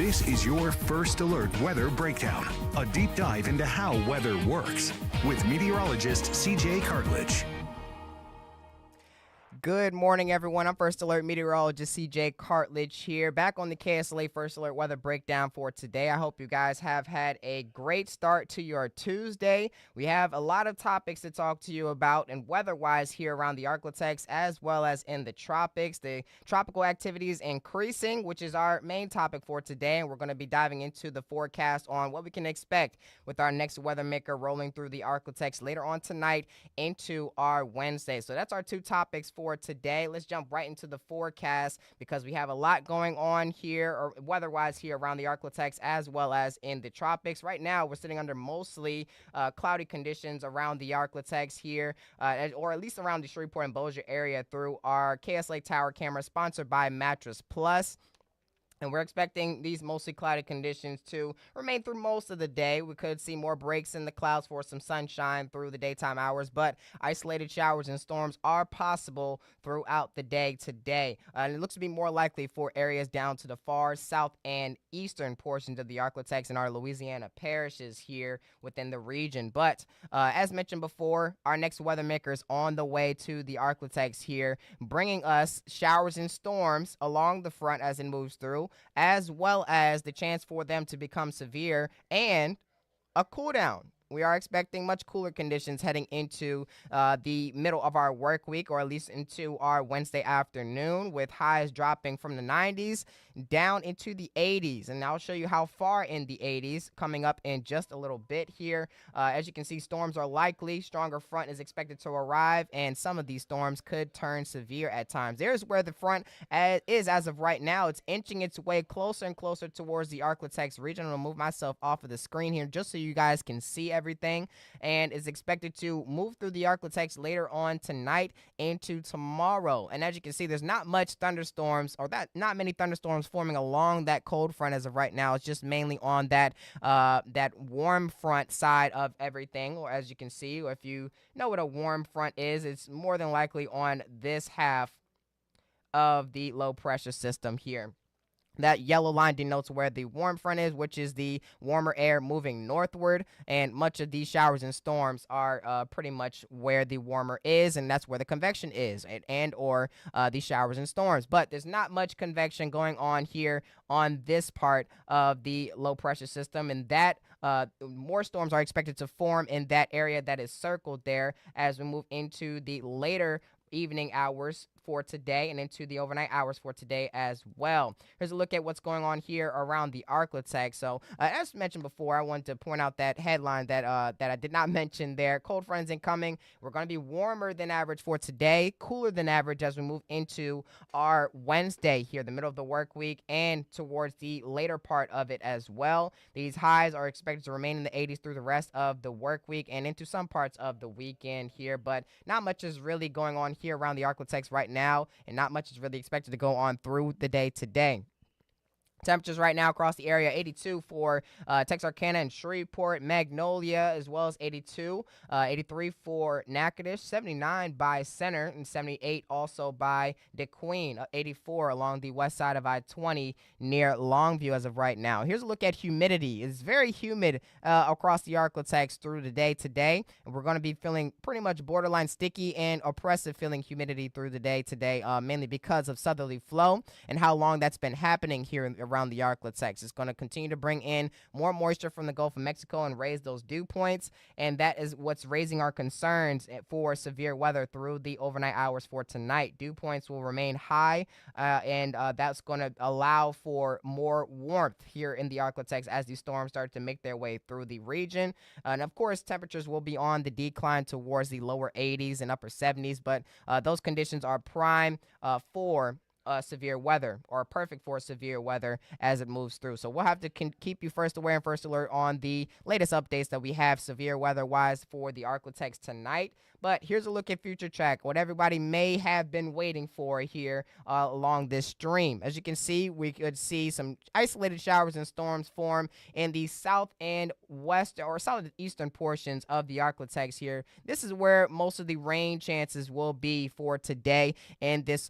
This is your First Alert Weather Breakdown, a deep dive into how weather works with meteorologist CJ Cartledge. Good morning, everyone. I'm First Alert Meteorologist CJ Cartledge here, back on the KSLA First Alert Weather Breakdown for today. I hope you guys have had a great start to your Tuesday. We have a lot of topics to talk to you about, and weather-wise here around the Arklatex as well as in the tropics. The tropical activity is increasing, which is our main topic for today, and we're going to be diving into the forecast on what we can expect with our next weather maker rolling through the Arklatex later on tonight into our Wednesday. So that's our two topics for today. Let's jump right into the forecast because we have a lot going on here, or weather-wise here around the Arklatex as well as in the tropics. Right now, we're sitting under mostly cloudy conditions around the Arklatex here, or at least around the Shreveport and Bossier area through our KSLA Tower camera sponsored by Mattress Plus. And we're expecting these mostly cloudy conditions to remain through most of the day. We could see more breaks in the clouds for some sunshine through the daytime hours, but isolated showers and storms are possible throughout the day today. And it looks to be more likely for areas down to the far south and eastern portions of the Arklatex and our Louisiana parishes here within the region. But as mentioned before, our next weather maker is on the way to the Arklatex here, bringing us showers and storms along the front as it moves through, as well as the chance for them to become severe and a cool down. We are expecting much cooler conditions heading into the middle of our work week, or at least into our Wednesday afternoon, with highs dropping from the 90s down into the 80s. And I'll show you how far in the 80s coming up in just a little bit here. As you can see, storms are likely. Stronger front is expected to arrive, and some of these storms could turn severe at times. There's where the front is as of right now. It's inching its way closer and closer towards the Arklatex region. I'm going to move myself off of the screen here just so you guys can see everything, and is expected to move through the Arklatex later on tonight into tomorrow. And as you can see, there's not much thunderstorms, or not many thunderstorms forming along that cold front as of right now. It's just mainly on that warm front side of everything, or as you can see, or if you know what a warm front is, it's more than likely on this half of the low pressure system here. That yellow line denotes where the warm front is, which is the warmer air moving northward, and much of these showers and storms are pretty much where the warmer is, and that's where the convection is, and/or the showers and storms. But there's not much convection going on here on this part of the low pressure system, and that more storms are expected to form in that area that is circled there as we move into the later evening hours for today and into the overnight hours for today as well. Here's a look at what's going on here around the Arklatex. So as mentioned before, I wanted to point out that headline that I did not mention there. Cold front is incoming. We're going to be warmer than average for today, cooler than average as we move into our Wednesday here, the middle of the work week, and towards the later part of it as well. These highs are expected to remain in the 80s through the rest of the work week and into some parts of the weekend here, but not much is really going on here around the Arklatex right now, and not much is really expected to go on through the day today. Temperatures right now across the area, 82 for Texarkana and Shreveport, Magnolia, as well as 82, 83 for Natchitoches, 79 by Center, and 78 also by DeQueen, 84 along the west side of I-20 near Longview as of right now. Here's a look at humidity. It's very humid across the Arklatex through the day today, and we're going to be feeling pretty much borderline sticky and oppressive feeling humidity through the day today, mainly because of southerly flow and how long that's been happening here around the Arklatex. It's going to continue to bring in more moisture from the Gulf of Mexico and raise those dew points, and that is what's raising our concerns for severe weather through the overnight hours for tonight. Dew points will remain high, and that's going to allow for more warmth here in the Arklatex as these storms start to make their way through the region. And of course, temperatures will be on the decline towards the lower 80s and upper 70s, but those conditions are prime for severe weather, or perfect for severe weather as it moves through. So we'll have to keep you first aware and first alert on the latest updates that we have severe weather wise for the Arklatex tonight. But here's a look at future track, what everybody may have been waiting for here along this stream. As you can see, we could see some isolated showers and storms form in the south and west, or southeastern portions of the Arklatex here. This is where most of the rain chances will be for today, and this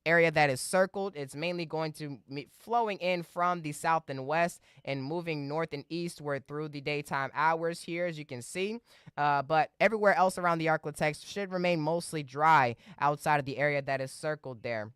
area that is circled, it's mainly going to be flowing in from the south and west and moving north and eastward through the daytime hours here, as you can see. But everywhere else around the Arklatex should remain mostly dry outside of the area that is circled there.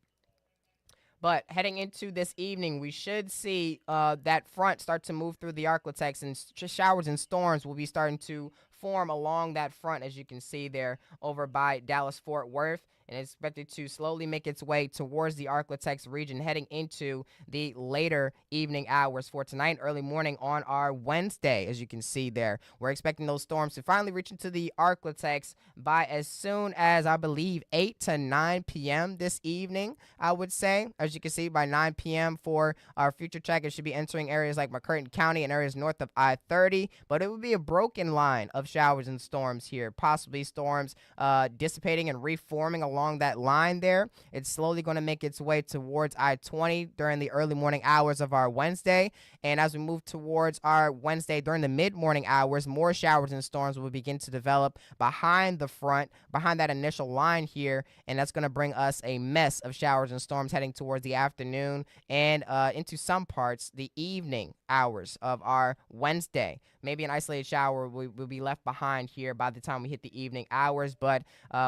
But heading into this evening, we should see that front start to move through the Arklatex, and showers and storms will be starting to form along that front, as you can see there over by Dallas-Fort Worth, and it's expected to slowly make its way towards the Arklatex region heading into the later evening hours for tonight, early morning on our Wednesday, as you can see there. We're expecting those storms to finally reach into the Arklatex by as soon as, I believe, 8 to 9 p.m. this evening, I would say. As you can see, by 9 p.m. for our future check, it should be entering areas like McCurtain County and areas north of I-30, but it would be a broken line of showers and storms here, possibly storms dissipating and reforming along that line there. It's slowly going to make its way towards I-20 during the early morning hours of our Wednesday, and as we move towards our Wednesday during the mid-morning hours, more showers and storms will begin to develop behind the front, behind that initial line here, and that's going to bring us a mess of showers and storms heading towards the afternoon and into some parts the evening hours of our Wednesday. Maybe an isolated shower will be left behind here by the time we hit the evening hours, but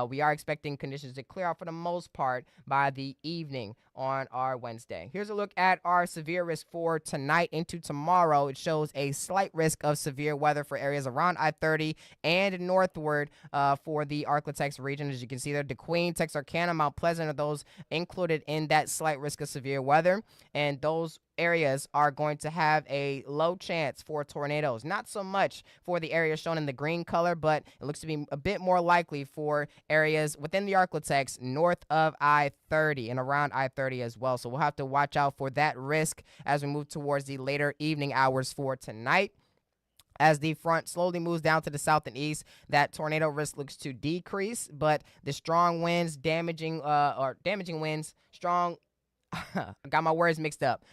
we are expecting conditions to clear out for the most part by the evening on our Wednesday. Here's a look at our severe risk for tonight into tomorrow. It shows a slight risk of severe weather for areas around I-30 and northward for the Arklatex region. As you can see there, DeQueen, Texarkana, Mount Pleasant are those included in that slight risk of severe weather, and those areas are going to have a low chance for tornadoes. Not so much for the areas shown in the green color, but it looks to be a bit more likely for areas within the Arklatex north of I-30 and around I-30 as well. So we'll have to watch out for that risk as we move towards the later evening hours for tonight. As the front slowly moves down to the south and east, that tornado risk looks to decrease, but the strong winds, damaging winds, strong, I got my words mixed up.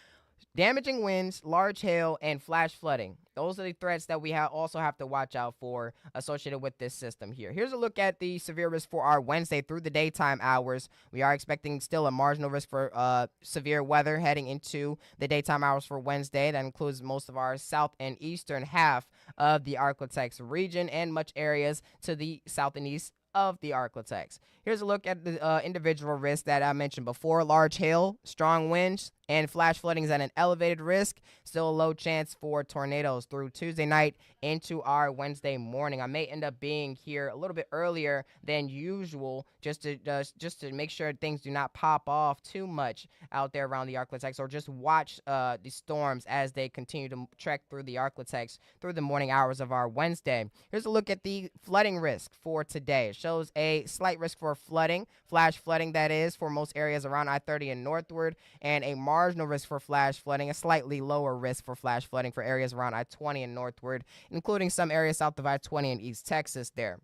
Damaging winds, large hail, and flash flooding. Those are the threats that we also have to watch out for associated with this system here. Here's a look at the severe risk for our Wednesday through the daytime hours. We are expecting still a marginal risk for severe weather heading into the daytime hours for Wednesday. That includes most of our south and eastern half of the Arklatex region and much areas to the south and east of the Arklatex. Here's a look at the individual risks that I mentioned before. Large hail, strong winds, and flash flooding is at an elevated risk. Still a low chance for tornadoes through Tuesday night into our Wednesday morning. I may end up being here a little bit earlier than usual just to make sure things do not pop off too much out there around the Arklatex, or just watch the storms as they continue to trek through the Arklatex through the morning hours of our Wednesday. Here's a look at the flooding risk for today. It shows a slight risk for flooding, flash flooding that is, for most areas around I-30 and northward, and a marginal risk for flash flooding, a slightly lower risk for flash flooding for areas around I-20 and northward, including some areas south of I-20 in East Texas there.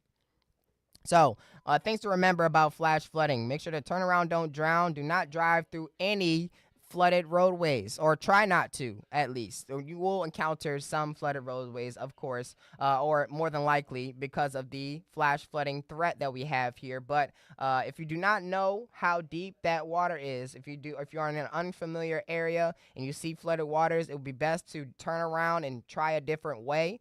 So, things to remember about flash flooding. Make sure to turn around, don't drown. Do not drive through any flooded roadways, or try not to, at least. You will encounter some flooded roadways, of course, or more than likely because of the flash flooding threat that we have here. But if you do not know how deep that water is, if you're in an unfamiliar area and you see flooded waters, it would be best to turn around and try a different way.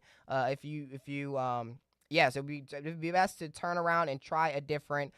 Yes, it would be best to turn around and try a different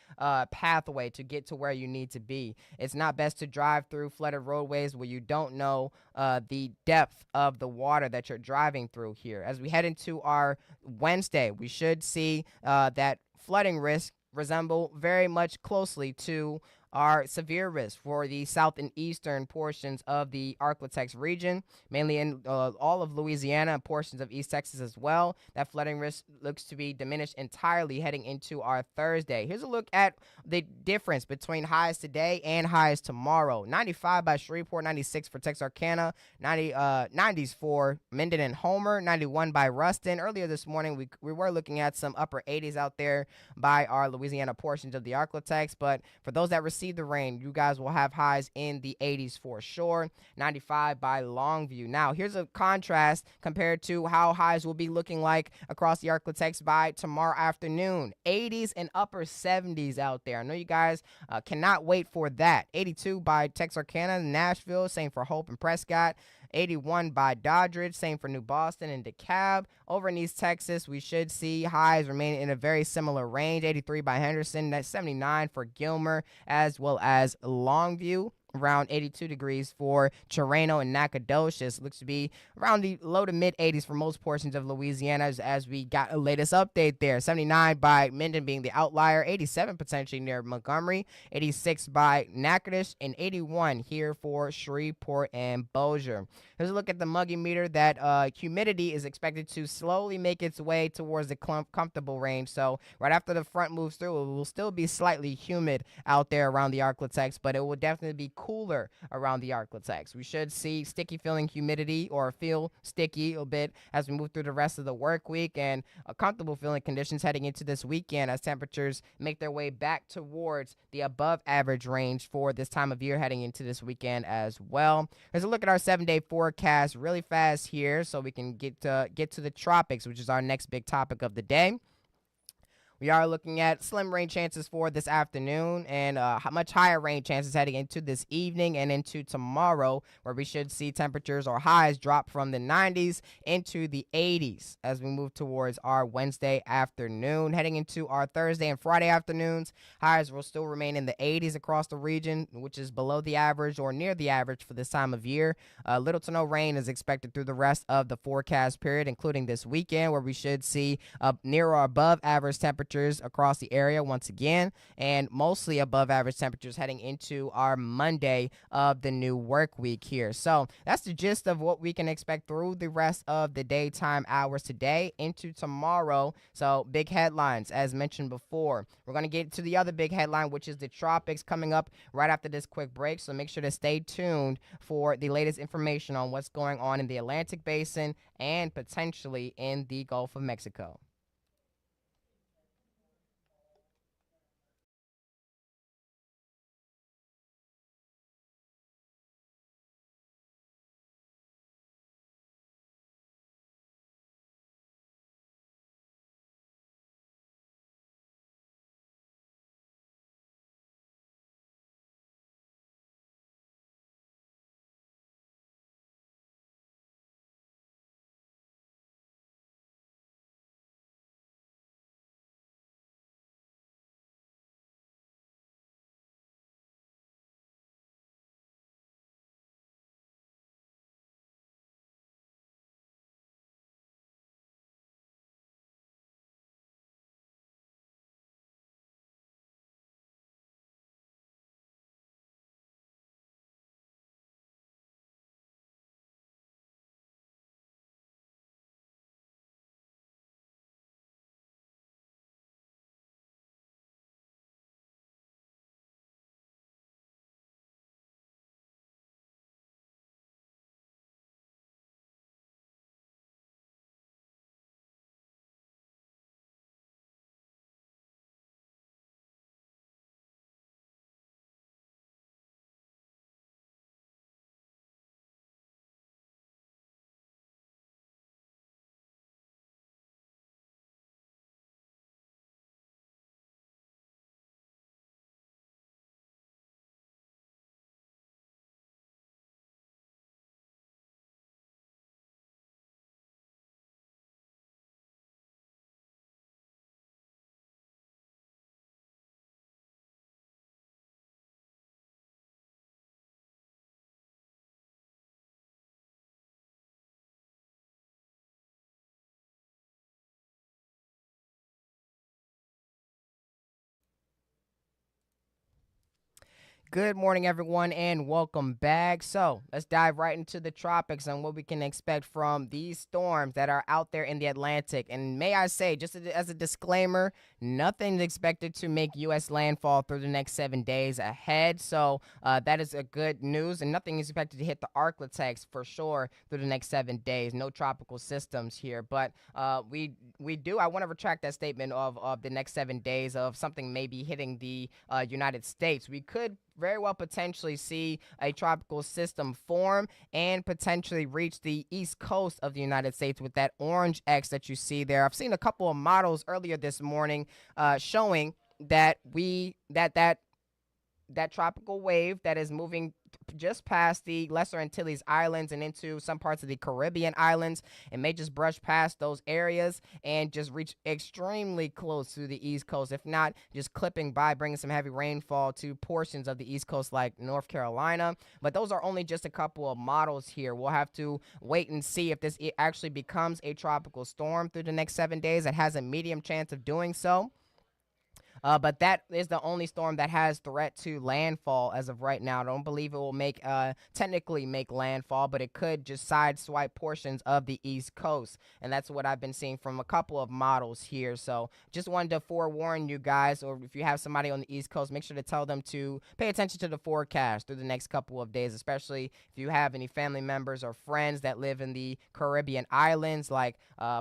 pathway to get to where you need to be. It's not best to drive through flooded roadways where you don't know the depth of the water that you're driving through here. As we head into our Wednesday, we should see that flooding risk resemble very much closely to our severe risk for the south and eastern portions of the Arklatex region, mainly in all of Louisiana and portions of East Texas as well. That flooding risk looks to be diminished entirely heading into our Thursday. Here's a look at the difference between highs today and highs tomorrow. 95 by Shreveport, 96 for Texarkana, 90s for Minden and Homer, 91 by Ruston. Earlier this morning, we were looking at some upper 80s out there by our Louisiana portions of the Arklatex, but for those that receive see the rain. You guys will have highs in the 80s for sure. 95 by Longview. Now, here's a contrast compared to how highs will be looking like across the Arklatex by tomorrow afternoon. 80s and upper 70s out there. I know you guys cannot wait for that. 82 by Texarkana, Nashville, same for Hope and Prescott. 81 by Doddridge, same for New Boston and DeKalb. Over in East Texas, we should see highs remain in a very similar range. 83 by Henderson, that's 79 for Gilmer, as well as Longview. Around 82 degrees for Chirano and Nacogdoches. Looks to be around the low to mid 80s for most portions of Louisiana as we got a latest update there. 79 by Minden being the outlier, 87 potentially near Montgomery, 86 by Natchitoches, and 81 here for Shreveport and Bossier. Here's a look at the muggy meter. That humidity is expected to slowly make its way towards the comfortable range. So right after the front moves through, it will still be slightly humid out there around the Arklatex, but it will definitely be cooler around the Arklatex. We should see sticky feeling humidity or feel sticky a bit as we move through the rest of the work week, and comfortable feeling conditions heading into this weekend as temperatures make their way back towards the above average range for this time of year heading into this weekend as well. Here's a look at our 7-day forecast really fast here so we can get to the tropics, which is our next big topic of the day. We are looking at slim rain chances for this afternoon and much higher rain chances heading into this evening and into tomorrow, where we should see temperatures or highs drop from the 90s into the 80s as we move towards our Wednesday afternoon. Heading into our Thursday and Friday afternoons, highs will still remain in the 80s across the region, which is below the average or near the average for this time of year. Little to no rain is expected through the rest of the forecast period, including this weekend, where we should see near or above average temperatures across the area once again, and mostly above average temperatures heading into our Monday of the new work week here. So that's the gist of what we can expect through the rest of the daytime hours today into tomorrow. So big headlines, as mentioned before. We're going to get to the other big headline, which is the tropics, coming up right after this quick break. So make sure to stay tuned for the latest information on what's going on in the Atlantic Basin and potentially in the Gulf of Mexico. Good morning, everyone, and welcome back. So, let's dive right into the tropics and what we can expect from these storms that are out there in the Atlantic. And may I say, just as a disclaimer, nothing's expected to make U.S. landfall through the next 7 days ahead. So, that is a good news, and nothing is expected to hit the Arctic for sure through the next 7 days. No tropical systems here, but we do. I want to retract that statement of the next 7 days of something maybe hitting the United States. We could very well potentially see a tropical system form and potentially reach the east coast of the United States with that orange X that you see there. I've seen a couple of models earlier this morning showing that that tropical wave that is moving just past the Lesser Antilles Islands and into some parts of the Caribbean islands. It may just brush past those areas and just reach extremely close to the East Coast, if not just clipping by, bringing some heavy rainfall to portions of the East Coast like North Carolina. But those are only just a couple of models here. We'll have to wait and see if this actually becomes a tropical storm through the next 7 days. It has a medium chance of doing so. But that is the only storm that has threat to landfall as of right now. I don't believe it will technically make landfall, but it could just sideswipe portions of the East Coast. And that's what I've been seeing from a couple of models here. So just wanted to forewarn you guys, or if you have somebody on the East Coast, make sure to tell them to pay attention to the forecast through the next couple of days, especially if you have any family members or friends that live in the Caribbean islands, like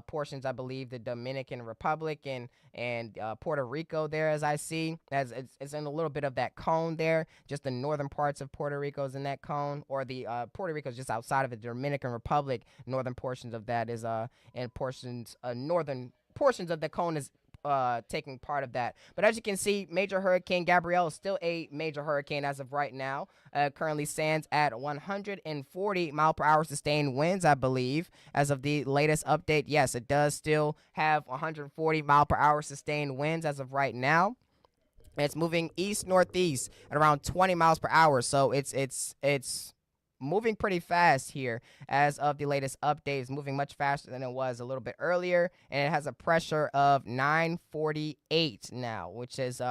portions, I believe, the Dominican Republic and Puerto Rico there, as I see, as it's in a little bit of that cone there. Just the northern parts of Puerto Rico is in that cone, or the Puerto Rico is just outside of the Dominican Republic. Northern portions of that is and portions northern portions of the cone is taking part of that. But as you can see, Major Hurricane Gabrielle is still a major hurricane as of right now. Currently stands at 140 mile per hour sustained winds, I believe, as of the latest update. Yes, it does still have 140 mile per hour sustained winds as of right now. It's moving east northeast at around 20 miles per hour. So it's moving pretty fast here as of the latest update. It's moving much faster than it was a little bit earlier, and it has a pressure of 948 now, which is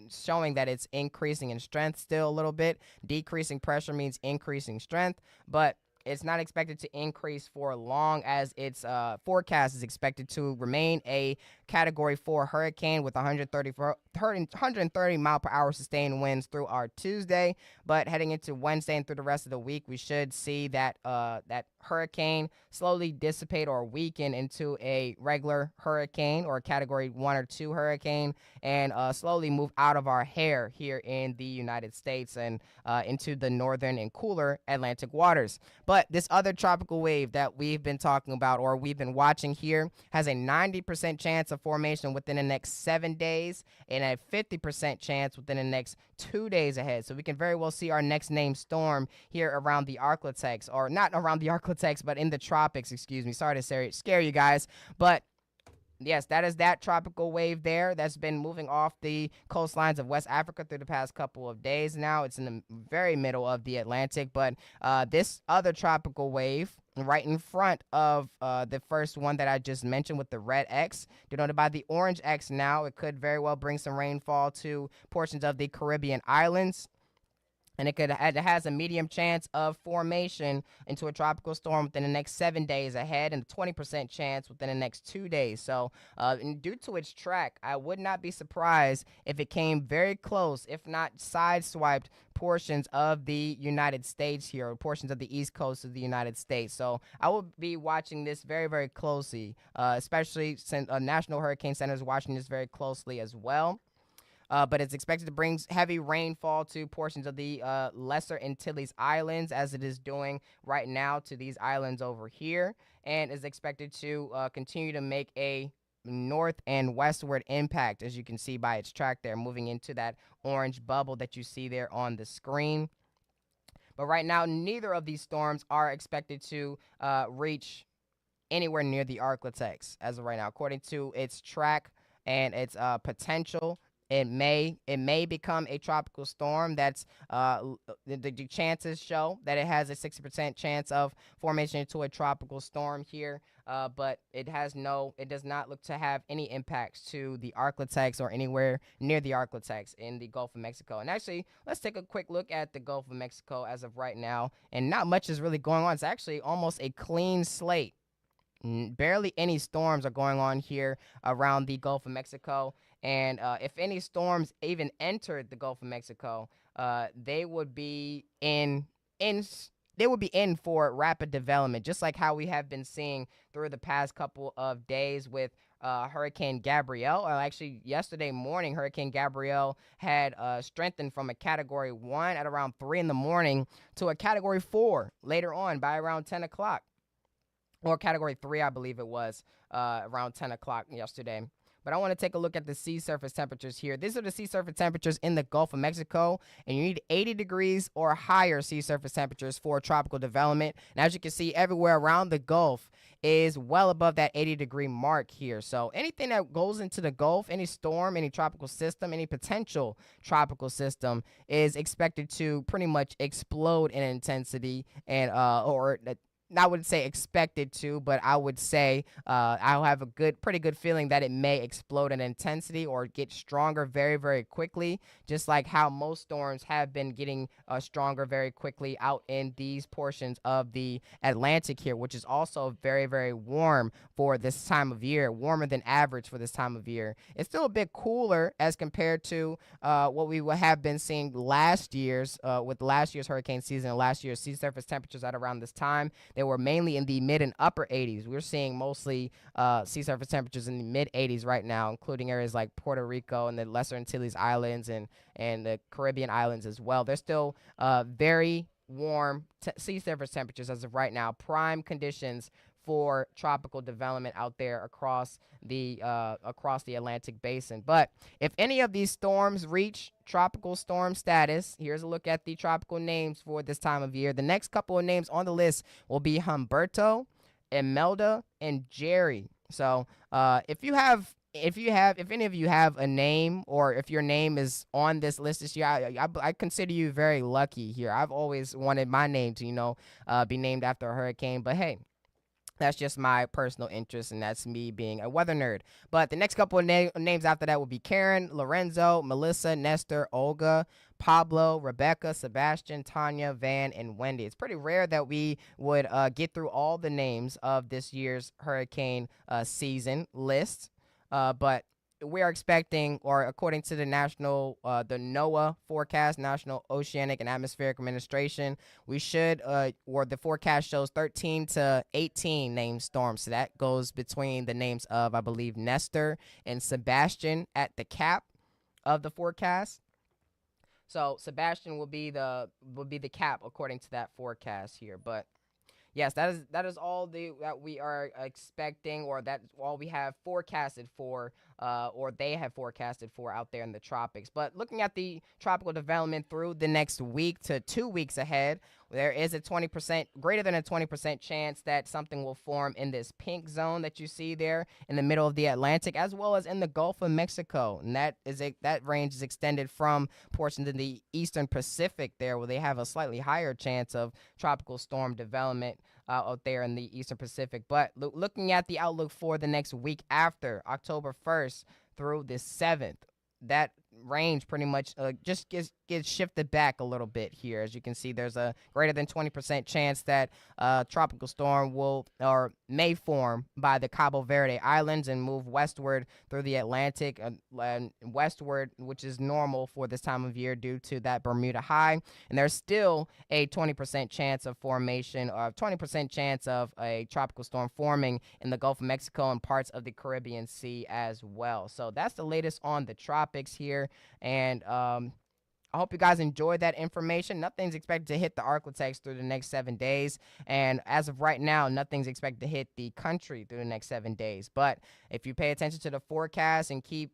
showing that it's increasing in strength still a little bit. Decreasing pressure means increasing strength, but it's not expected to increase for long, as its forecast is expected to remain a Category 4 hurricane with 130 mile per hour sustained winds through our Tuesday. But heading into Wednesday and through the rest of the week, we should see that that hurricane slowly dissipate or weaken into a regular hurricane or a Category 1 or 2 hurricane, and slowly move out of our hair here in the United States and into the northern and cooler Atlantic waters. But this other tropical wave that we've been talking about, or we've been watching here, has a 90% chance of formation within the next 7 days and a 50% chance within the next 2 days ahead. So we can very well see our next named storm here around the Arctic, or not around the Arctic, but in the tropics, excuse me. Sorry to scare you guys, but yes, that is that tropical wave there that's been moving off the coastlines of West Africa through the past couple of days now. It's in the very middle of the Atlantic, but this other tropical wave right in front of the first one that I just mentioned with the red X, denoted by the orange X now, it could very well bring some rainfall to portions of the Caribbean islands. And it has a medium chance of formation into a tropical storm within the next 7 days ahead, and a 20% chance within the next 2 days. So, and due to its track, I would not be surprised if it came very close, if not sideswiped, portions of the United States here, or portions of the East Coast of the United States. So I will be watching this very, very closely, especially since National Hurricane Center is watching this very closely as well. But it's expected to bring heavy rainfall to portions of the Lesser Antilles Islands, as it is doing right now to these islands over here, and is expected to continue to make a north and westward impact, as you can see by its track there, moving into that orange bubble that you see there on the screen. But right now, neither of these storms are expected to reach anywhere near the Arctic as of right now, according to its track and its potential. It may become a tropical storm. That's the chances show that it has a 60% chance of formation into a tropical storm here. But it does not look to have any impacts to the Arklatex or anywhere near the Arklatex in the Gulf of Mexico. And actually, let's take a quick look at the Gulf of Mexico as of right now. And not much is really going on. It's actually almost a clean slate. Barely any storms are going on here around the Gulf of Mexico. And if any storms even entered the Gulf of Mexico, they would be in they would be in for rapid development, just like how we have been seeing through the past couple of days with Hurricane Gabrielle. Or actually, yesterday morning, Hurricane Gabrielle had strengthened from a Category 1 at around 3 in the morning to a Category 4 later on by around 10 o'clock. Or Category 3, I believe it was, around 10 o'clock yesterday. But I want to take a look at the sea surface temperatures here. These are the sea surface temperatures in the Gulf of Mexico, and you need 80 degrees or higher sea surface temperatures for tropical development. And as you can see, everywhere around the Gulf is well above that 80-degree mark here. So anything that goes into the Gulf, any storm, any tropical system, any potential tropical system is expected to pretty much explode in intensity and I wouldn't say expected to, but I would say I'll have a pretty good feeling that it may explode in intensity or get stronger very, very quickly, just like how most storms have been getting stronger very quickly out in these portions of the Atlantic here, which is also very, very warm for this time of year, warmer than average for this time of year. It's still a bit cooler as compared to what we have been seeing with last year's hurricane season and last year's sea surface temperatures at around this time. They were mainly in the mid and upper 80s. We're seeing mostly sea surface temperatures in the mid 80s right now, including areas like Puerto Rico and the Lesser Antilles Islands and the Caribbean islands as well. They're still very warm sea surface temperatures as of right now. Prime conditions for tropical development out there across the Atlantic basin. But if any of these storms reach tropical storm status, here's a look at the tropical names for this time of year. The next couple of names on the list will be Humberto, Imelda, and Jerry. So if any of you have a name, or if your name is on this list this year, I consider you very lucky here. I've always wanted my name to be named after a hurricane, but hey, that's just my personal interest, and that's me being a weather nerd. But the next couple of names after that will be Karen, Lorenzo, Melissa, Nestor, Olga, Pablo, Rebecca, Sebastian, Tanya, Van, and Wendy. It's pretty rare that we would get through all the names of this year's hurricane season list, but we are expecting, or according to the NOAA forecast, National Oceanic and Atmospheric Administration, we should, or the forecast shows 13 to 18 named storms. So that goes between the names of, I believe, Nestor and Sebastian at the cap of the forecast. So Sebastian will be the cap according to that forecast here, but. Yes, that is all that we are expecting, or that's all we have forecasted for, or they have forecasted for out there in the tropics. But looking at the tropical development through the next week to 2 weeks ahead, there is greater than a 20% chance that something will form in this pink zone that you see there in the middle of the Atlantic, as well as in the Gulf of Mexico. And that range is extended from portions in the Eastern Pacific there, where they have a slightly higher chance of tropical storm development out there in the Eastern Pacific. But looking at the outlook for the next week after October 1st through the 7th, that range pretty much just gets shifted back a little bit here. As you can see, there's a greater than 20% chance that tropical storm may form by the Cabo Verde Islands and move westward through the Atlantic and westward, which is normal for this time of year due to that Bermuda high. And there's still a 20% chance of formation, or 20% chance of a tropical storm forming in the Gulf of Mexico and parts of the Caribbean Sea as well. So that's the latest on the tropics here. And I hope you guys enjoyed that information. Nothing's expected to hit the Arklatex through the next 7 days. And as of right now, nothing's expected to hit the country through the next 7 days. But if you pay attention to the forecast and keep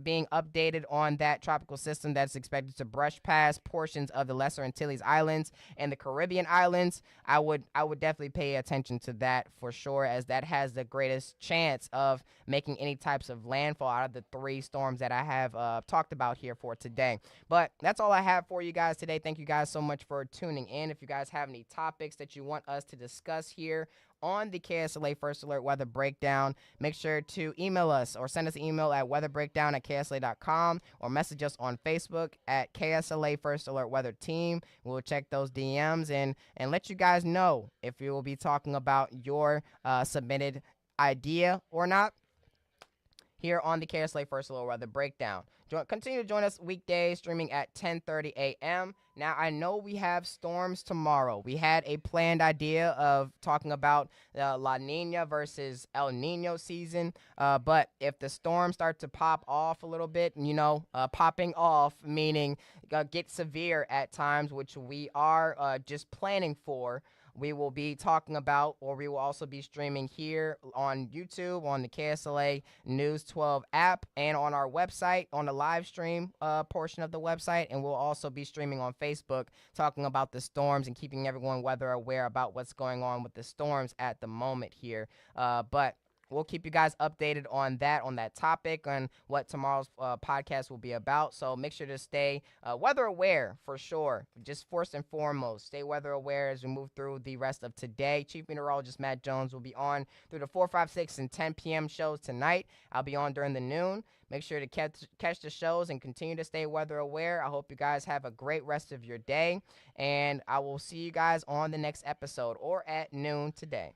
being updated on that tropical system that's expected to brush past portions of the Lesser Antilles Islands and the Caribbean islands. I would definitely pay attention to that for sure, as that has the greatest chance of making any types of landfall out of the three storms that I have talked about here for today. But that's all I have for you guys today. Thank you guys so much for tuning in. If you guys have any topics that you want us to discuss here on the KSLA First Alert Weather Breakdown, make sure to email us or send us an email at weatherbreakdown@ksla.com or message us on Facebook at KSLA First Alert Weather Team. We'll check those DMs and let you guys know if we will be talking about your submitted idea or not here on the KSLA First Alert Weather Breakdown. Continue to join us weekdays streaming at 10:30 a.m. Now, I know we have storms tomorrow. We had a planned idea of talking about La Nina versus El Nino season, but if the storms start to pop off a little bit, popping off meaning get severe at times, which we are just planning for, we will be talking about, or we will also be streaming here on YouTube, on the KSLA News 12 app, and on our website, on the live stream portion of the website. And we'll also be streaming on Facebook, talking about the storms and keeping everyone weather aware about what's going on with the storms at the moment here. But we'll keep you guys updated on that topic, and what tomorrow's podcast will be about. So make sure to stay weather aware for sure. Just first and foremost, stay weather aware as we move through the rest of today. Chief Meteorologist Matt Jones will be on through the 4, 5, 6, and 10 p.m. shows tonight. I'll be on during the noon. Make sure to catch the shows and continue to stay weather aware. I hope you guys have a great rest of your day, and I will see you guys on the next episode or at noon today.